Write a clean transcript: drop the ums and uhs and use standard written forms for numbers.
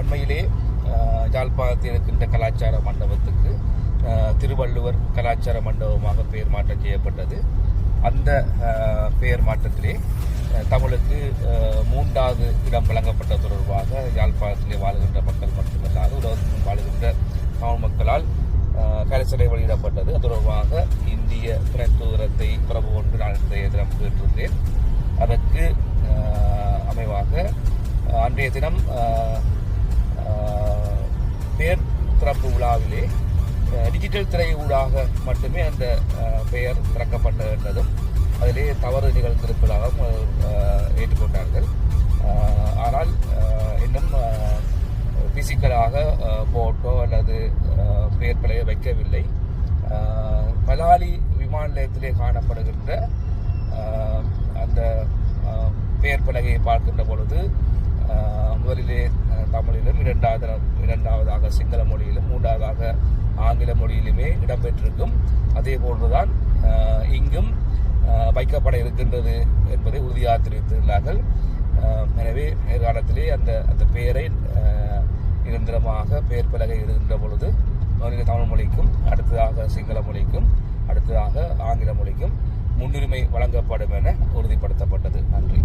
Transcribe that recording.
அண்மையிலே யாழ்ப்பாணத்தில் இருக்கின்ற கலாச்சார மண்டபத்துக்கு திருவள்ளுவர் கலாச்சார மண்டபமாக பெயர் மாற்றம் செய்யப்பட்டது. அந்த பெயர் மாற்றத்திலே தமிழுக்கு 3வது இடம் வழங்கப்பட்ட தொடர்பாக யாழ்ப்பாணத்திலே வாழுகின்ற மக்கள் மட்டுமல்லாது உலகத்திலும் வாழுகின்ற தமிழ் மக்களால் கரிசனை வெளியிடப்பட்டது. அது தொடர்பாக இந்திய துணை தூதரத்தை பிரபு கொண்டு நான் இன்றைய தினம் கேட்டிருந்தேன். அதற்கு அமைவாக அன்றைய தினம் பெயர் திறப்பு விழாவிலே டிஜிட்டல் திரை ஊடாக மட்டுமே அந்த பெயர் திறக்கப்பட்டதும் அதிலே தவறு நிகழ்ந்திருப்பதாகவும் ஏற்றுக்கொண்டார்கள். ஆனால் இன்னும் பிசிக்கலாக போட்டோ அல்லது பெயர் பிழையை வைக்கவில்லை. பலாலி விமான நிலையத்திலே காணப்படுகின்ற அந்த பெயர் பலகையை பார்க்கின்ற பொழுது முதலிலே தமிழிலும் இரண்டாவதாக சிங்கள மொழியிலும் 3வதாக ஆங்கில மொழியிலுமே இடம்பெற்றிருக்கும். அதே போன்றுதான் இங்கும் வைக்கப்பட இருக்கின்றது என்பதை உறுதியாக தெரிவித்துள்ளார்கள். எனவே எதிர்காலத்திலே அந்த பெயரை நிரந்தரமாக பெயர் பலகை இருக்கின்ற பொழுது முதலில் தமிழ் மொழிக்கும், அடுத்ததாக சிங்கள மொழிக்கும், அடுத்ததாக ஆங்கில மொழிக்கும் முன்னுரிமை வழங்கப்படும் என உறுதிப்படுத்தப்பட்டது. நன்றி.